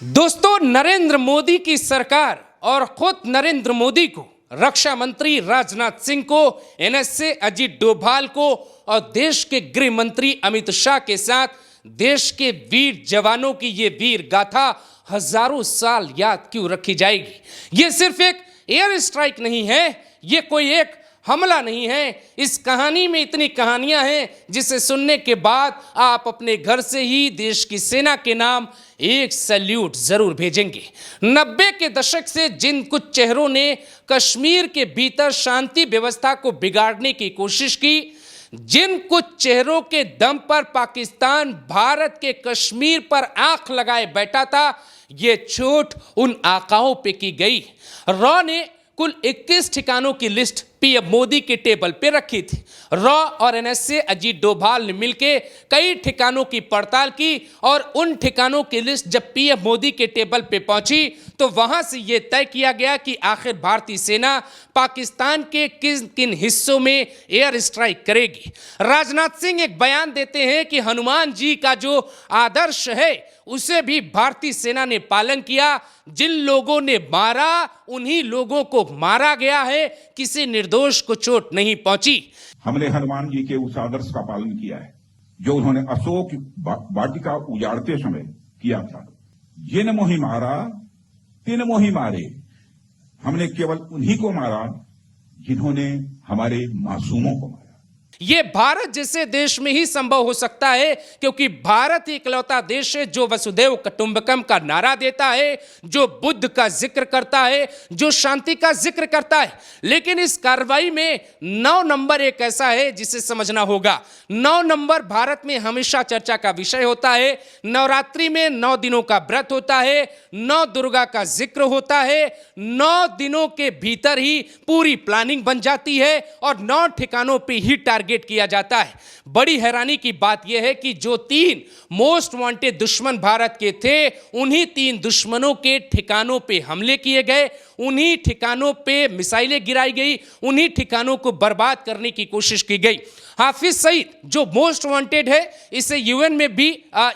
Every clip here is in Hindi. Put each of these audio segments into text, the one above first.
दोस्तों, नरेंद्र मोदी की सरकार और खुद नरेंद्र मोदी को, रक्षा मंत्री राजनाथ सिंह को, एनएसए अजीत डोभाल को और देश के गृह मंत्री अमित शाह के साथ देश के वीर जवानों की ये वीर गाथा हजारों साल याद क्यों रखी जाएगी। ये सिर्फ एक एयर स्ट्राइक नहीं है, ये कोई एक हमला नहीं है। इस कहानी में इतनी कहानियां हैं जिसे सुनने के बाद आप अपने घर से ही देश की सेना के नाम एक सैल्यूट जरूर भेजेंगे। 90 के दशक से जिन कुछ चेहरों ने कश्मीर के भीतर शांति व्यवस्था को बिगाड़ने की कोशिश की, जिन कुछ चेहरों के दम पर पाकिस्तान भारत के कश्मीर पर आंख लगाए बैठा था, ये चोट उन आकाओं पे की गई। रॉ ने कुल 21 ठिकानों की लिस्ट पीएम मोदी के टेबल पे रखी थी। रॉ और एनएसए अजीत डोभाल ने मिलकर कई ठिकानों की पड़ताल की और उन ठिकानों की लिस्ट जब पीएम मोदी के टेबल पे पहुंची तो वहां से यह तय किया गया कि आखिर भारतीय सेना पाकिस्तान के किन किन हिस्सों में एयर स्ट्राइक करेगी। राजनाथ सिंह एक बयान देते हैं कि हनुमान जी का जो आदर्श है उसे भी भारतीय सेना ने पालन किया। जिन लोगों ने मारा उन्हीं लोगों को मारा गया है, किसी निर्दोष को चोट नहीं पहुंची। हमने हनुमान जी के उस आदर्श का पालन किया है जो उन्होंने अशोक वाटिका उजाड़ते समय किया था। जिन मोहि मारा तिन मोहि मारे, हमने केवल उन्हीं को मारा जिन्होंने हमारे मासूमों को मारा। ये भारत जैसे देश में ही संभव हो सकता है, क्योंकि भारत ही इकलौता देश है जो वसुधैव कुटुंबकम का नारा देता है, जो बुद्ध का जिक्र करता है, जो शांति का जिक्र करता है। लेकिन इस कार्रवाई में 9 नंबर एक ऐसा है जिसे समझना होगा। 9 नंबर भारत में हमेशा चर्चा का विषय होता है। नवरात्रि में 9 दिनों का व्रत होता है, 9 दुर्गा का जिक्र होता है, 9 दिनों के भीतर ही पूरी प्लानिंग बन जाती है और 9 ठिकानों पर ही टारगेट किया जाता है। बड़ी हैरानी की बात यह है कि जो 3 मोस्ट वांटेड दुश्मन भारत के थे, उन्हीं 3 दुश्मनों के ठिकानों पे हमले किए गए, उन्हीं ठिकानों पे मिसाइलें गिराई गई, उन्हीं ठिकानों को बर्बाद करने की कोशिश की गई। हाफिज सईद जो मोस्ट वांटेड है, इसे यूएन में भी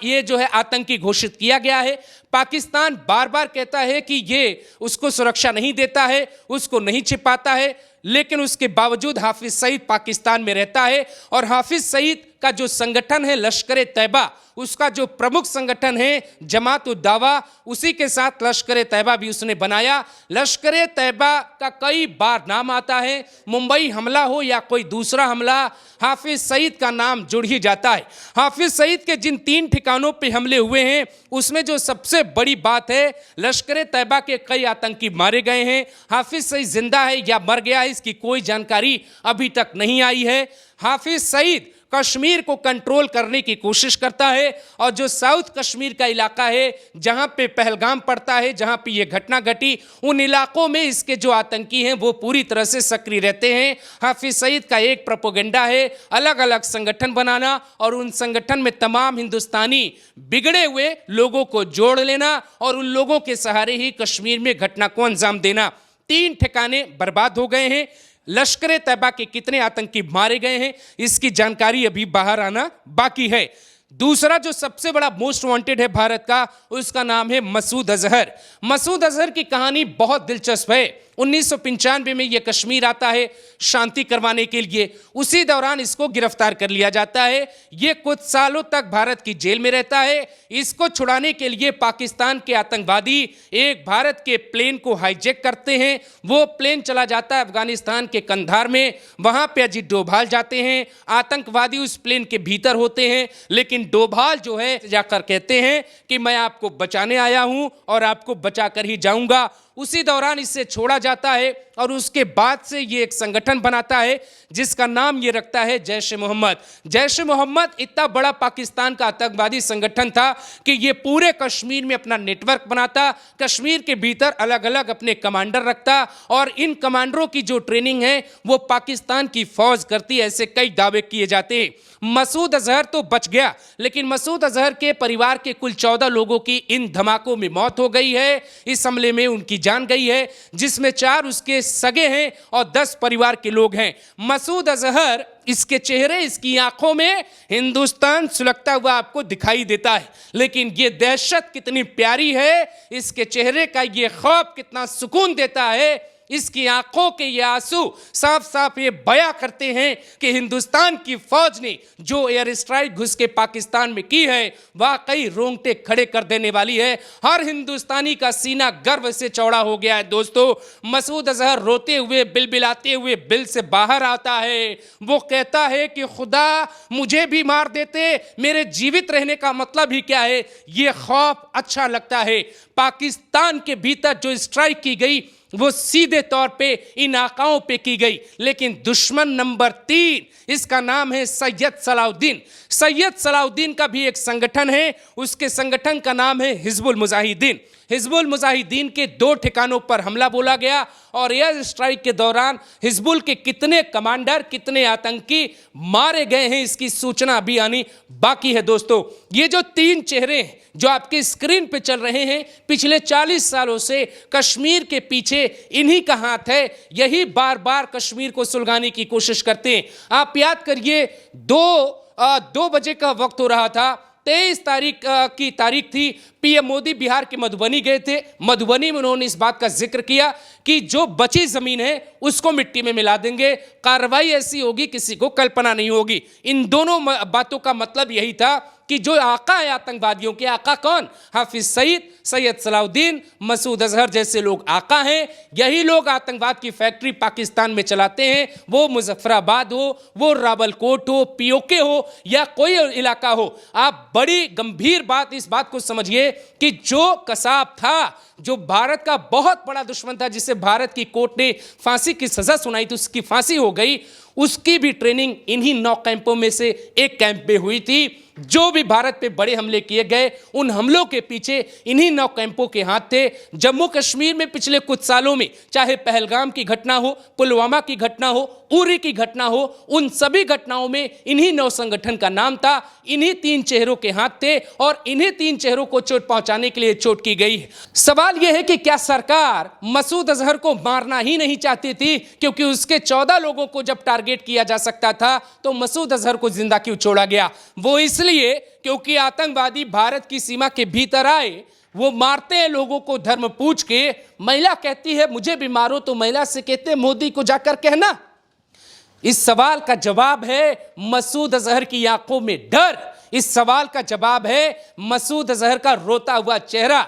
ये जो है आतंकी घोषित किया गया है। पाकिस्तान बार बार कहता है कि ये उसको सुरक्षा नहीं देता है, उसको नहीं छिपाता है, लेकिन उसके बावजूद हाफिज सईद पाकिस्तान में रहता है। और हाफिज सईद का जो संगठन है लश्कर तैयबा, उसका जो प्रमुख संगठन है जमात उद दावा, उसी के साथ लश्कर तैयबा भी उसने बनाया। लश्कर तैयबा का कई बार नाम आता है, मुंबई हमला हो या कोई दूसरा हमला, हाफिज सईद का नाम जुड़ ही जाता है। हाफिज सईद के जिन 3 ठिकानों पे हमले हुए हैं, उसमें जो सबसे बड़ी बात है, लश्कर तैयबा के कई आतंकी मारे गए हैं। हाफिज सईद जिंदा है या मर गया है, इसकी कोई जानकारी अभी तक नहीं आई है। हाफिज सईद कश्मीर को कंट्रोल करने की कोशिश करता है और जो साउथ कश्मीर का इलाका है जहां पे पहलगाम पड़ता है, जहां पे ये घटना घटी, उन इलाकों में इसके जो आतंकी हैं वो पूरी तरह से सक्रिय रहते हैं। हाफिज सईद का एक प्रोपेगेंडा है अलग अलग संगठन बनाना और उन संगठन में तमाम हिंदुस्तानी बिगड़े हुए लोगों को जोड़ लेना और उन लोगों के सहारे ही कश्मीर में घटना को अंजाम देना। 3 ठिकाने बर्बाद हो गए हैं। लश्कर तैयबा के कितने आतंकी मारे गए हैं, इसकी जानकारी अभी बाहर आना बाकी है। दूसरा जो सबसे बड़ा मोस्ट वांटेड है भारत का, उसका नाम है मसूद अजहर। मसूद अजहर की कहानी बहुत दिलचस्प है। 1995 में यह कश्मीर आता है शांति करवाने के लिए, उसी दौरान इसको गिरफ्तार कर लिया जाता है। यह कुछ सालों तक भारत की जेल में रहता है। इसको छुड़ाने के लिए पाकिस्तान के आतंकवादी एक भारत के प्लेन को हाईजैक करते हैं। वो प्लेन चला जाता है अफगानिस्तान के कंधार में, वहां पे अजीत डोभाल जाते हैं। आतंकवादी उस प्लेन के भीतर होते हैं, लेकिन डोभाल जो है जाकर कहते हैं कि मैं आपको बचाने आया हूं और आपको बचाकर ही जाऊंगा। उसी दौरान इसे छोड़ा जाता है और उसके बाद से ये एक संगठन बनाता है जिसका नाम ये रखता है जैश-ए-मोहम्मद। जैश-ए-मोहम्मद इतना बड़ा पाकिस्तान का आतंकवादी संगठन था कि ये पूरे कश्मीर में अपना नेटवर्क बनाता, कश्मीर के भीतर अलग अलग अपने कमांडर रखता और इन कमांडरों की जो ट्रेनिंग है वो पाकिस्तान की फौज करती, ऐसे कई दावे किए जाते हैं। मसूद अजहर तो बच गया, लेकिन मसूद अजहर के परिवार के कुल 14 लोगों की इन धमाकों में मौत हो गई है। इस हमले में उनकी जान गई है, जिसमें 4 उसके सगे हैं और 10 परिवार के लोग हैं। मसूद अजहर इसके चेहरे, इसकी आंखों में हिंदुस्तान सुलगता हुआ आपको दिखाई देता है, लेकिन ये दहशत कितनी प्यारी है, इसके चेहरे का ये खौफ कितना सुकून देता है, इसकी आंखों के ये आंसू साफ साफ ये बयां करते हैं कि हिंदुस्तान की फौज ने जो एयर स्ट्राइक घुस के पाकिस्तान में की है वाकई रोंगटे खड़े कर देने वाली है। हर हिंदुस्तानी का सीना गर्व से चौड़ा हो गया है। दोस्तों, मसूद अजहर रोते हुए, बिलबिलाते हुए बिल से बाहर आता है। वो कहता है कि खुदा मुझे भी मार देते, मेरे जीवित रहने का मतलब ही क्या है। ये खौफ अच्छा लगता है। पाकिस्तान के भीतर जो स्ट्राइक की गई वो सीधे तौर पे इन आकाओं पे की गई, लेकिन दुश्मन नंबर 3, इसका नाम है सैयद सलाउद्दीन। सैयद सलाउद्दीन का भी एक संगठन है, उसके संगठन का नाम है हिजबुल मुजाहिदीन। हिजबुल मुजाहिदीन के 2 ठिकानों पर हमला बोला गया और एयर स्ट्राइक के दौरान हिजबुल के कितने कमांडर, कितने आतंकी मारे गए हैं, इसकी सूचना अभी आनी बाकी है। दोस्तों, ये जो 3 चेहरे हैं जो आपके स्क्रीन पे चल रहे हैं, पिछले 40 सालों से कश्मीर के पीछे इन्हीं का हाथ है। यही बार बार कश्मीर को सुलगाने की कोशिश करते हैं। आप याद करिए, 2 बजे का वक्त हो रहा था, 23 तारीख की तारीख थी। पीएम मोदी बिहार के मधुबनी गए थे। मधुबनी में उन्होंने इस बात का जिक्र किया कि जो बची जमीन है उसको मिट्टी में मिला देंगे, कार्रवाई ऐसी होगी किसी को कल्पना नहीं होगी। इन दोनों बातों का मतलब यही था कि जो आका है आतंकवादियों के, आका कौन? हाफिज सईद, सैयद सलाउद्दीन, मसूद अजहर जैसे लोग आका हैं। यही लोग आतंकवाद की फैक्ट्री पाकिस्तान में चलाते हैं। वो मुजफ्फराबाद हो, वो रावलकोट हो, पीओके हो या कोई इलाका हो। आप बड़ी गंभीर बात इस बात को समझिए कि जो कसाब था, जो भारत का बहुत बड़ा दुश्मन था, जिसे भारत की कोर्ट ने फांसी की सजा सुनाई थी, उसकी फांसी हो गई, उसकी भी ट्रेनिंग इन्हीं 9 कैंपों में से एक कैंप में हुई थी। जो भी भारत पे बड़े हमले किए गए, उन हमलों के पीछे इन्हीं 9 कैंपों के हाथ थे। जम्मू कश्मीर में पिछले कुछ सालों में, चाहे पहलगाम की घटना हो, पुलवामा की घटना हो, उरी की घटना हो, उन सभी घटनाओं में इन्हीं 9 संगठन का नाम था, इन्हीं 3 चेहरों के हाथ थे और इन्हीं 3 चेहरों को चोट पहुंचाने के लिए चोट की गई है। सवाल यह है कि क्या सरकार मसूद अजहर को मारना ही नहीं चाहती थी? क्योंकि उसके 14 लोगों को जब टारगेट किया जा सकता था तो मसूद अजहर को जिंदा क्यों छोड़ा गया? वो इसलिए क्योंकि आतंकवादी भारत की सीमा के भीतर आए, वो मारते हैं लोगों को धर्म पूछ के। महिला कहती है मुझे भी मारो, तो महिला से कहते हैं मोदी को जाकर कहना। इस सवाल का जवाब है मसूद अजहर की आंखों में डर। इस सवाल का जवाब है मसूद अजहर का रोता हुआ चेहरा।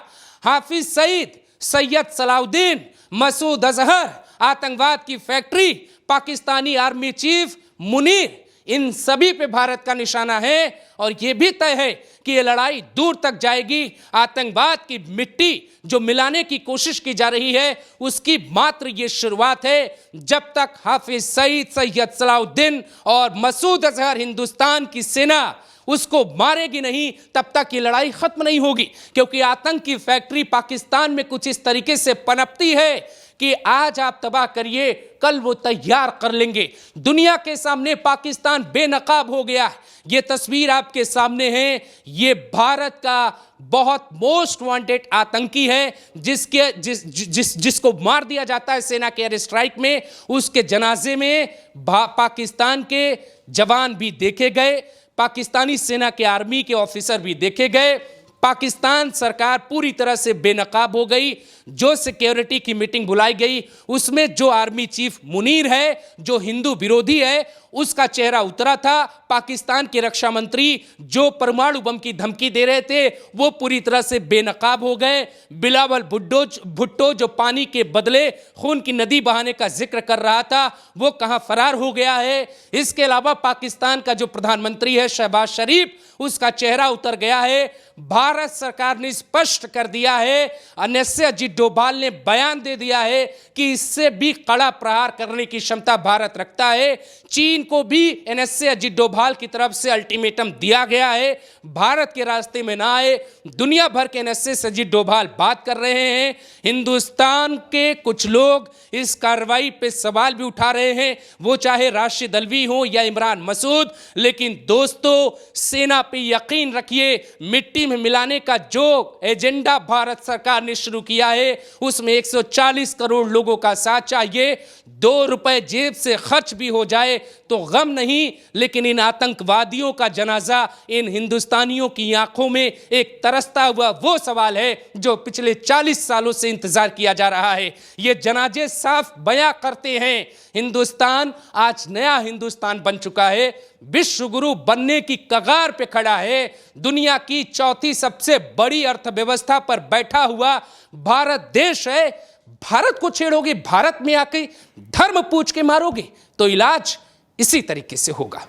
हाफिज सईद, सैयद सलाउद्दीन, मसूद अजहर, आतंकवाद की factory, Pakistani army chief Munir, इन सभी पे भारत का निशाना है। और यह भी तय है कि यह लड़ाई दूर तक जाएगी। आतंकवाद की मिट्टी जो मिलाने की कोशिश की जा रही है, उसकी मात्र ये शुरुआत है। जब तक हाफिज सईद, सैयद सलाउद्दीन और मसूद अजहर हिंदुस्तान की सेना उसको मारेगी नहीं, तब तक ये लड़ाई खत्म नहीं होगी। क्योंकि आतंक की फैक्ट्री पाकिस्तान में कुछ इस तरीके से पनपती है कि आज आप तबाह करिए, कल वो तैयार कर लेंगे। दुनिया के सामने पाकिस्तान बेनकाब हो गया है। ये तस्वीर आपके सामने है। ये भारत का बहुत मोस्ट वांटेड आतंकी है, जिसको मार दिया जाता है सेना के एयर स्ट्राइक में। उसके जनाजे में पाकिस्तान के जवान भी देखे गए, पाकिस्तानी सेना के आर्मी के ऑफिसर भी देखे गए। पाकिस्तान सरकार पूरी तरह से बेनकाब हो गई। जो सिक्योरिटी की मीटिंग बुलाई गई, उसमें जो आर्मी चीफ मुनीर है, जो हिंदू विरोधी है, उसका चेहरा उतरा था। पाकिस्तान के रक्षा मंत्री जो परमाणु बम की धमकी दे रहे थे, वो पूरी तरह से बेनकाब हो गए। बिलावल भुट्टो जो पानी के बदले खून की नदी बहाने का जिक्र कर रहा था, वो कहां फरार हो गया है। इसके अलावा पाकिस्तान का जो प्रधानमंत्री है शहबाज शरीफ, उसका चेहरा उतर गया है। भारत सरकार ने स्पष्ट कर दिया है, एनएसए अजीत डोभाल ने बयान दे दिया है कि इससे भी कड़ा प्रहार करने की क्षमता भारत रखता है। चीन को भी एनएसए अजीत डोभाल की तरफ से अल्टीमेटम दिया गया है, भारत के रास्ते में ना आए। दुनिया भर के एनएसए अजीत डोभाल बात कर रहे हैं। हिंदुस्तान के कुछ लोग इस कार्रवाई पे सवाल भी उठा रहे हैं, वो चाहे राशिद अलवी हो या इमरान मसूद। लेकिन दोस्तों, सेना पे यकीन रखिए, मिट्टी में मिलाने का जो एजेंडा भारत सरकार ने शुरू किया है, उसमें 140 करोड़ लोगों का साथ चाहिए। 2 रुपए जेब से खर्च भी हो जाए तो गम नहीं, लेकिन इन आतंकवादियों का जनाजा इन हिंदुस्तानियों की आंखों में एक तरसता हुआ वो सवाल है जो पिछले 40 सालों से इंतजार किया जा रहा है। ये जनाजे साफ बयां करते हैं, हिंदुस्तान आज नया हिंदुस्तान बन चुका है, विश्व गुरु बनने की कगार पे खड़ा है, दुनिया की चौथी सबसे बड़ी अर्थव्यवस्था पर बैठा हुआ भारत देश है। भारत को छेड़ोगे, भारत में आके धर्म पूछ के मारोगे तो इलाज इसी तरीके से होगा।